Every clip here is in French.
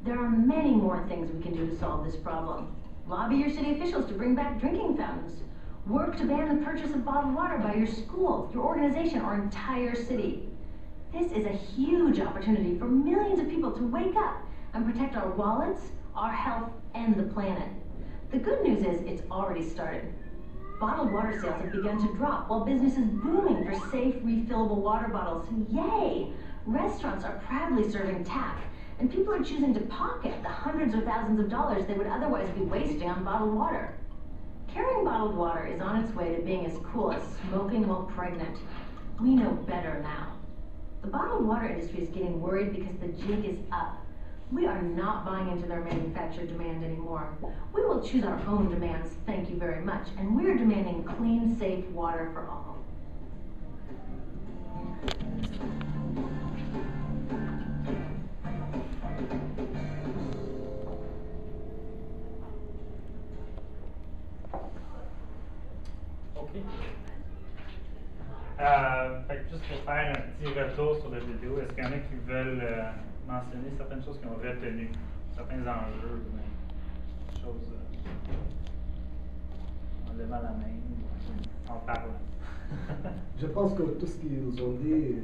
There are many more things we can do to solve this problem. Lobby your city officials to bring back drinking fountains. Work to ban the purchase of bottled water by your school, your organization, or entire city. This is a huge opportunity for millions of people to wake up and protect our wallets, our health, and the planet. The good news is it's already started. Bottled water sales have begun to drop while business is booming for safe, refillable water bottles. Yay! Restaurants are proudly serving tap, and people are choosing to pocket the hundreds or thousands of dollars they would otherwise be wasting on bottled water. Carrying bottled water is on its way to being as cool as smoking while pregnant. We know better now. The bottled water industry is getting worried because the jig is up. We are not buying into their manufactured demand anymore. We will choose our own demands, thank you very much, and we're demanding clean, safe water for all. OK. Fait que juste pour faire un petit retour sur la vidéo, est-ce qu'il y en a qui veulent mentionner certaines choses qu'ils ont retenues, certains enjeux, des choses en levant la main, en parlant? Je pense que tout ce qu'ils ont dit,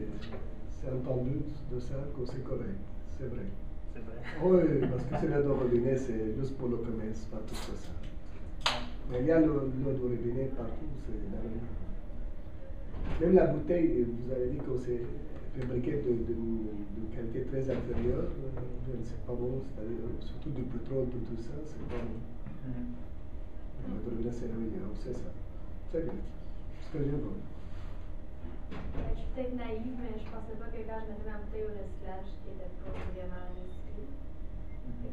c'est entendu de ça, que c'est correct. C'est vrai. C'est vrai? Oui, parce que c'est l'eau de robinet, c'est juste pour le commerce, pas tout ça. Mais il y a l'eau de robinet partout, c'est dans la vie. Même la bouteille, vous avez dit que c'est fabriqué d'une qualité très inférieure. C'est pas bon, c'est-à-dire surtout du pétrole, tout ça, c'est pas bon. L'eau de robinet, c'est meilleur, c'est ça. C'est bien. C'est très bien. Je suis peut-être naïve, mais je pensais pas que quand je mettais ma bouteille au recyclage, qui était pas vraiment recyclée.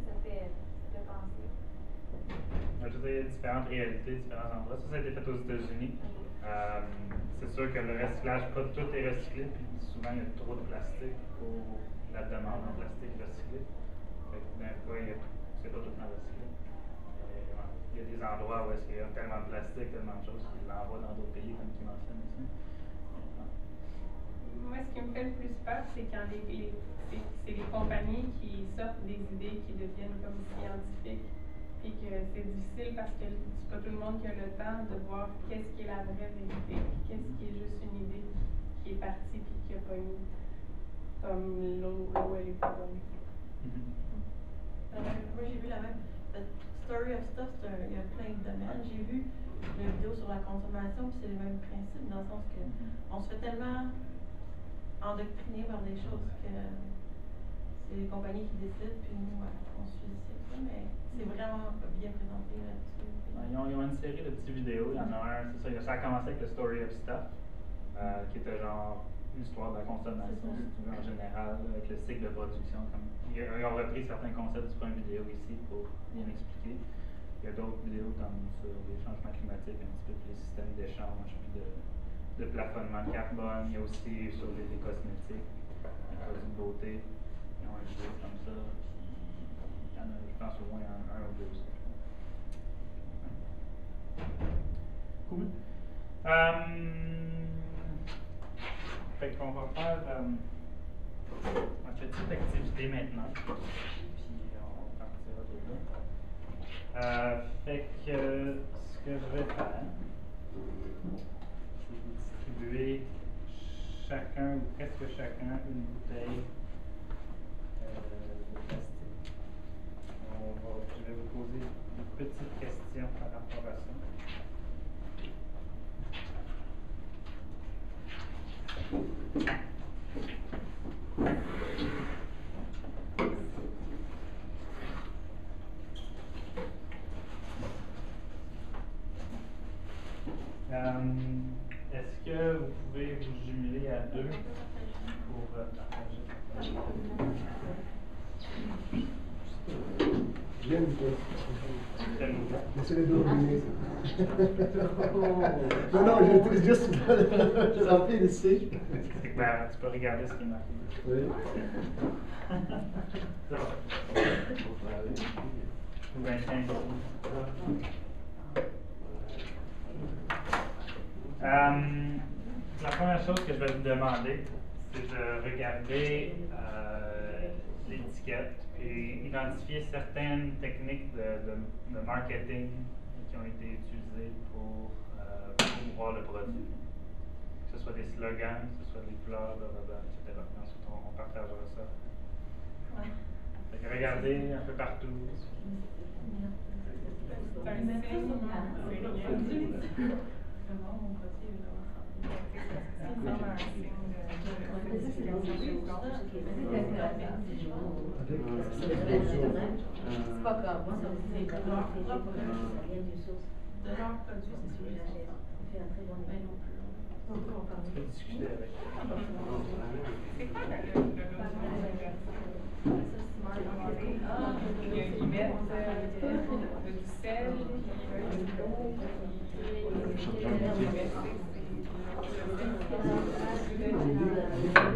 Ça fait penser. Je veux dire, il y a différentes réalités, différents endroits. Ça a été fait aux États-Unis. C'est sûr que le recyclage, pas tout est recyclé, puis souvent il y a trop de plastique pour la demande en plastique recyclé. Fait que d'un coup, c'est pas tout le temps recyclé. Il y a des endroits où il y a tellement de plastique, tellement de choses qu'ils l'envoient dans d'autres pays, comme tu mentionnes ici. Moi, ce qui me fait le plus peur, c'est quand c'est les compagnies qui sortent des idées qui deviennent comme scientifiques. Et que c'est difficile parce que c'est pas tout le monde qui a le temps de voir qu'est-ce qui est la vraie vérité, qu'est-ce qui est juste une idée qui est partie puis qui a pas eu comme l'eau elle est pas bonne. Moi j'ai vu la même Story of Stuff, il y a plein de domaines. J'ai vu une vidéo sur la consommation, puis c'est le même principe dans le sens que on se fait tellement endoctriner par des choses que c'est les compagnies qui décident, puis nous on suit ça, mais c'est vraiment bien présenté là-dessus. Ils ont une série de petites vidéos. Il y en a un, c'est ça, ça a commencé avec le Story of Stuff, qui était genre une histoire de la consommation en général, avec le cycle de production. Ils ont repris certains concepts du point vidéo ici pour bien expliquer. Il y a d'autres vidéos comme sur les changements climatiques, un petit peu plus les systèmes d'échange, puis de plafonnement de carbone. Il y a aussi sur les cosmétiques, les produits de beauté. Ils ont un vidéo comme ça. Il y en a, je pense au moins un ou deux. Cool. Fait qu'on va faire une petite activité maintenant. Puis on partira de là. Fait que ce que je vais faire, c'est distribuer chacun ou presque chacun une bouteille de plastique. Je vais vous poser une petite question par rapport à ça. Est-ce que vous pouvez vous jumeler à deux pour partager? J'aime laissez les deux ruminer. Non, je juste remplir ici. Ben, tu peux regarder ce qui est marqué. Oui. Ou 25. La première chose que je vais vous demander, c'est de regarder l'étiquette, et identifier certaines techniques de marketing qui ont été utilisées pour promouvoir le produit. Que ce soit des slogans, que ce soit des plats, blablabla, etc. Et ensuite, on partagera ça. Ouais. Fait que regardez un peu partout. C'est un signe. Vraiment, mon côté, évidemment. C'est comme un signe C'est pas grave, moi ça me fait De leur produit, c'est sûr. On fait un très bon Mais non plus. Tu peux discuter avec. C'est quoi le logo de ils mettent du sel, puis de l'eau,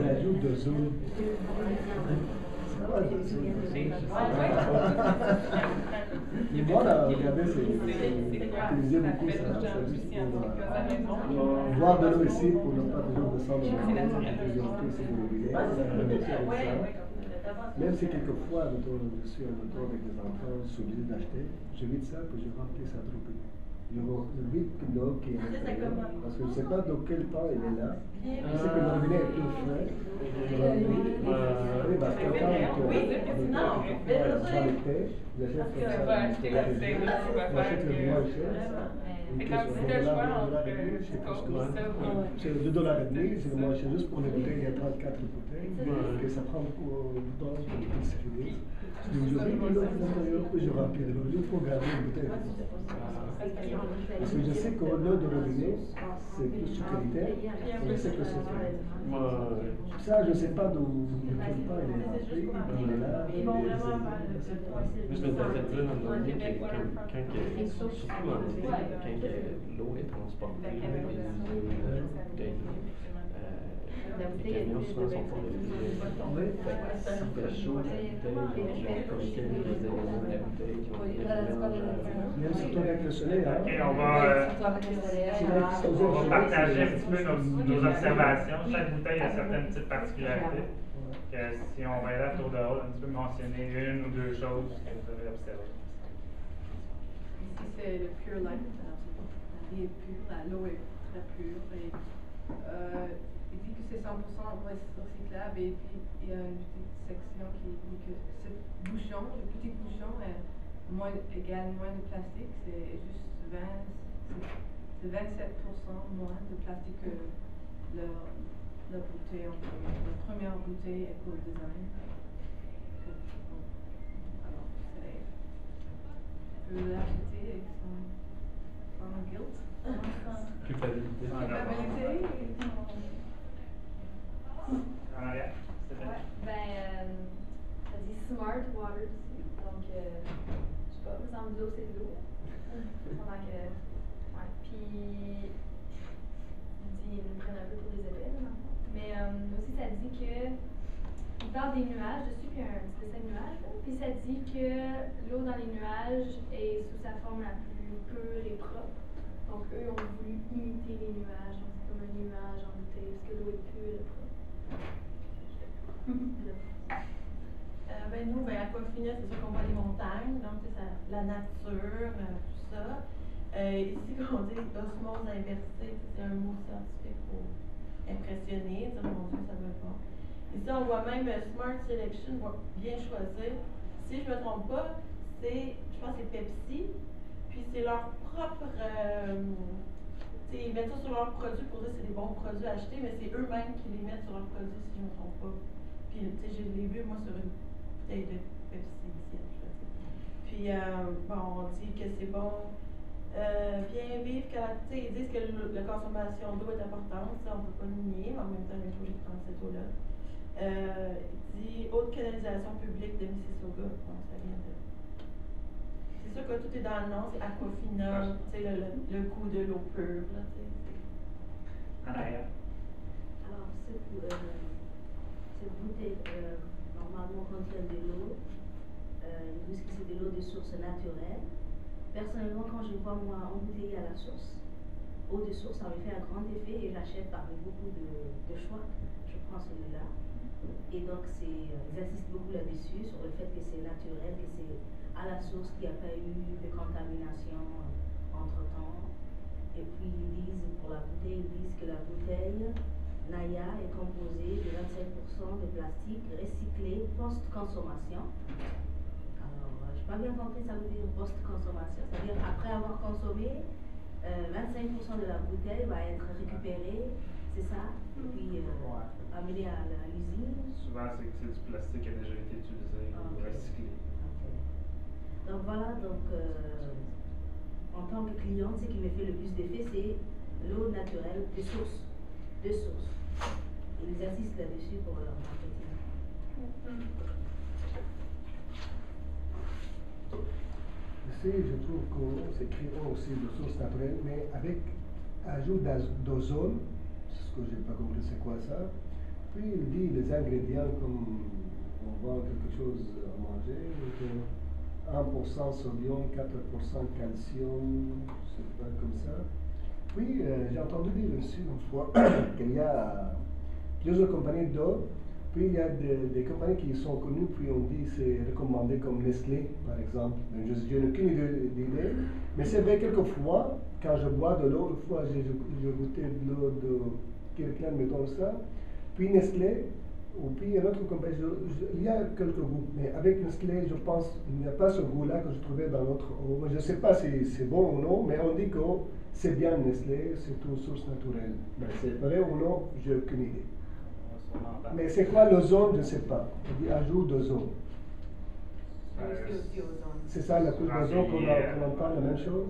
L'ajout de zoom. Ça va, de zoom. Et moi, là, regardez, c'est utilisé beaucoup ça. C'est juste pour boire de l'eau ici, pour ne pas toujours descendre dans le ici pour le même si quelquefois, je suis en auto avec des enfants, je suis obligé d'acheter, j'évite ça, que je remplis ça trop vite. J'évite que l'eau qui est à l'intérieur, parce que je ne sais pas dans quel temps il est là. Je sais que le robinet est tout frais. Je remplis. Oui, parce que quand l'été, j'achète comme ça. J'achète le moins cher. Mais quand tu as le choix entre c'est $2.50, c'est le moins cher. Juste pour les bouteilles, il y a 34 bouteilles. Et ça prend beaucoup de temps pour les finir. Je mets l'eau à l'intérieur, puis je remplis de l'eau. Il faut garder une bouteille. Parce que je sais que l'eau de robinet, c'est plus sécuritaire. Je sais que c'est frais. Ça, je ne sais pas d'où il est rentré, il est là. Je me t'avais dit dans le moment que surtout en été, quand l'eau est transportée, les camions souvent sont pas levés. S'il fait chaud, la bouteille, ils ont comme 15 éléments de la bouteille qui ont été mélangés. Même surtout avec le soleil, hein. Ok, on va partager un petit peu nos observations. Chaque bouteille a certaines petites particularités. Que si on va aller à tour de rôle, un petit peu mentionner une ou deux choses que vous avez observées. Ici, c'est le Pure Life. La vie est pure, l'eau est très pure. Et, il dit que c'est 100% recyclable. Et puis, il y a une petite section qui dit que ce bouchon, le petit bouchon, égale moins de plastique. C'est juste 27% moins de plastique que la bouteille, la première bouteille éco-design. Alors, c'est l'acheter avec sans guilt. Culpabilité. Culpabilité. En arrière, Stéphanie. Ça dit Smart Water dessus. Donc, je sais pas, me semble de l'eau, c'est de l'eau. Pendant que. Ouais. Puis, ils nous prennent un peu pour des épais, là, dans le fond. Mais aussi, ça dit que. Il parle des nuages dessus, puis un petit dessin de nuages, là. Puis ça dit que l'eau dans les nuages est sous sa forme la plus pure et propre. Donc, eux ont voulu imiter les nuages. Donc, c'est comme un nuage en bouteille, parce que l'eau est pure et propre. Nous, Aquafina, c'est sûr qu'on voit les montagnes, donc c'est la nature, tout ça. Ici, quand on dit osmose inversée, c'est un mot scientifique pour impressionner, dire mon Dieu, ça va pas. Ici, on voit même Smart Selection, bien choisir. Si je ne me trompe pas, je pense que c'est Pepsi, puis c'est leur propre. Ils mettent ça sur leurs produits pour dire que c'est des bons produits à acheter, mais c'est eux-mêmes qui les mettent sur leurs produits, si je ne me trompe pas. Puis, je l'ai vu, moi, sur une bouteille de Pepsi ici. Puis, on dit que c'est bon. Bien vivre, ils disent que la consommation d'eau est importante, ça, on ne peut pas le nier, mais en même temps, il faut que je prenne cette eau-là. Il dit haute canalisation publique de Mississauga, donc ça vient de. C'est sûr que tout est dans le nom, c'est Aquafina, le goût de l'eau pure. Là, En arrière. Alors, cette bouteille, normalement, contient de l'eau. Ils disent que c'est de l'eau de source naturelle. Personnellement, quand je vois moi embouteiller à la source, eau de source, ça me fait un grand effet et j'achète parmi beaucoup de choix. Je prends celui-là. Et donc, ils insistent beaucoup là-dessus, sur le fait que c'est naturel, que c'est à la source, qu'il n'y a pas eu de contamination entre-temps. Et puis, ils disent, pour la bouteille, ils disent que la bouteille Naya est composée de 25% de plastique recyclé post-consommation. Alors, je n'ai pas bien compris, ça veut dire post-consommation, c'est-à-dire après avoir consommé, 25% de la bouteille va être récupérée, c'est ça, et puis amené à l'usine. Souvent, c'est du plastique qui a déjà été utilisé ou recyclé. Donc voilà, en tant que cliente, ce qui me fait le plus d'effet, c'est l'eau naturelle de source. Ils insistent là-dessus pour leur marketing. Ici, je trouve qu'on s'écrit aussi de sources naturelles, mais avec ajout d'ozone, c'est ce que je n'ai pas compris, c'est quoi ça. Puis il dit les ingrédients comme on vend quelque chose à manger, donc 1% sodium, 4% calcium, c'est pas comme ça. Puis j'ai entendu dire aussi une fois qu'il y a plusieurs compagnies d'eau, puis il y a des compagnies qui sont connues, puis on dit c'est recommandé comme Nestlé par exemple. Je n'ai aucune idée, mais c'est vrai quelquefois, quand je bois de l'eau, une fois j'ai goûté de l'eau de quelqu'un me donne ça, puis Nestlé, ou puis une autre compagnie, il y a quelques goûts, mais avec Nestlé, je pense qu'il n'y a pas ce goût-là que je trouvais dans l'autre eau. Je ne sais pas si c'est bon ou non, mais on dit que c'est bien Nestlé, c'est une source naturelle. Mais c'est vrai ou non, j'ai aucune idée. Mais c'est quoi l'ozone, je ne sais pas. On dit ajout d'ozone. C'est ça la couche d'ozone qu'on entend, la même chose?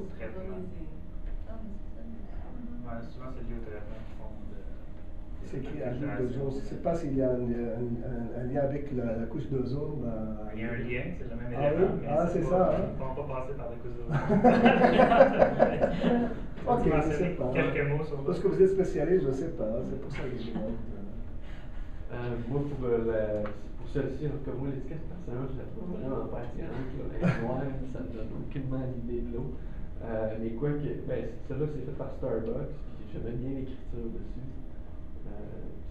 Souvent, c'est lié au traitement. C'est écrit ajout d'ozone. Je ne sais pas s'il y a un lien avec la couche d'ozone. Il y a un lien, c'est le même Ah élément. oui? Ah, c'est ça. Ils ne vont pas passer par la couche d'ozone. Ok, je ne sais pas. Quelques mots sur parce que vous êtes spécialiste, je ne sais pas. C'est pour ça que je demande. Moi, pour celle-ci, comme moi, l'étiquette personnelle, je la trouve vraiment pertinente. Elle est noire, ça ne donne aucunement l'idée de l'eau. Mais quoi que, celle-là, c'est fait par Starbucks, puis j'aimais bien l'écriture dessus.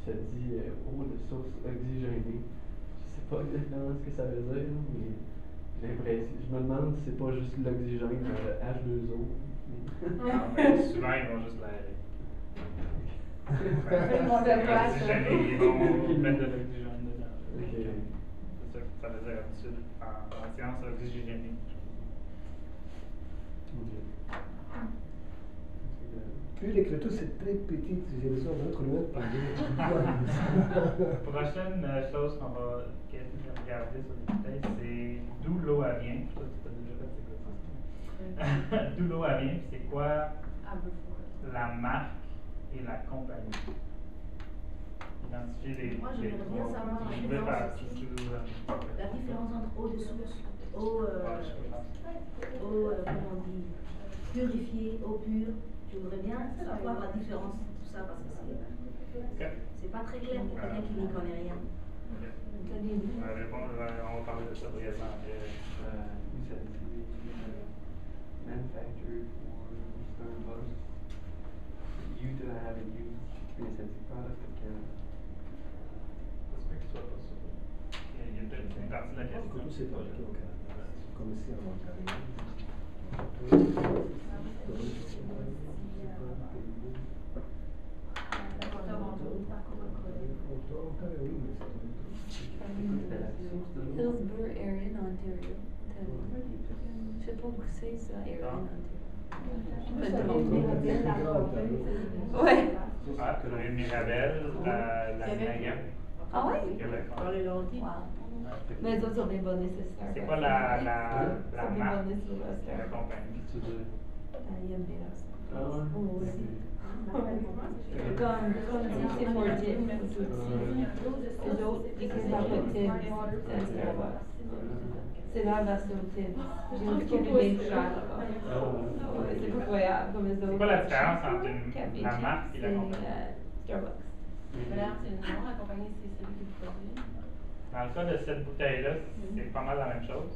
Ça dit eau de source oxygénée. Je sais pas exactement ce que ça veut dire, mais j'ai l'impression. Je me demande si c'est pas juste l'oxygène, H2O. Non, mais souvent, ils vont juste l'aérer. Ils vont mettre de l'oxygène dedans. Okay. C'est ça que ça veut dire d'habitude en science oxygénée. Puis l'écriture c'est très petite, j'ai besoin d'un autre lunette pour dire. Prochaine chose qu'on va regarder sur les bouteilles, c'est d'où l'eau vient. Toi, tu as déjà fait c'est quoi ça? D'où l'eau vient, c'est quoi la marque et la compagnie. Identifier les. Moi, j'aimerais bien savoir la différence entre eau de source, eau, comment on dit, purifiée, eau pure. Je voudrais bien savoir la différence de tout ça parce que c'est pas très clair pour quelqu'un qui n'y connaît rien. On va parler de ça brièvement après. Manufactured for Starbucks. You to have a used Green product of Canada. Ça se peut que ce soit pas ça. Il y a peut-être une partie de la question. Comme c'est fabriqué au Canada, comme ici en Ontario. Hillsborough area in Ontario. Je sais pas où c'est ça, area in Ontario. Ouais. Ah, le Mirabelle, la Naya. Ah ouais? Dans les Londies. Wow. Mais les autres sont des bonnes nécessaires. C'est quoi la marque de de la compagnie? Comme c'est pour Tim. Les autres, ils ne pas Tim, c'est Starbucks. C'est la version Tim. J'ai vu qu'il y avait bien cher là-bas. C'est incroyable comme les autres. C'est quoi la différence entre la marque et la compagnie? Starbucks. D'ailleurs, c'est le nom, la compagnie, c'est celui qui le produit. Dans le cas de cette bouteille-là, c'est pas mal la même chose.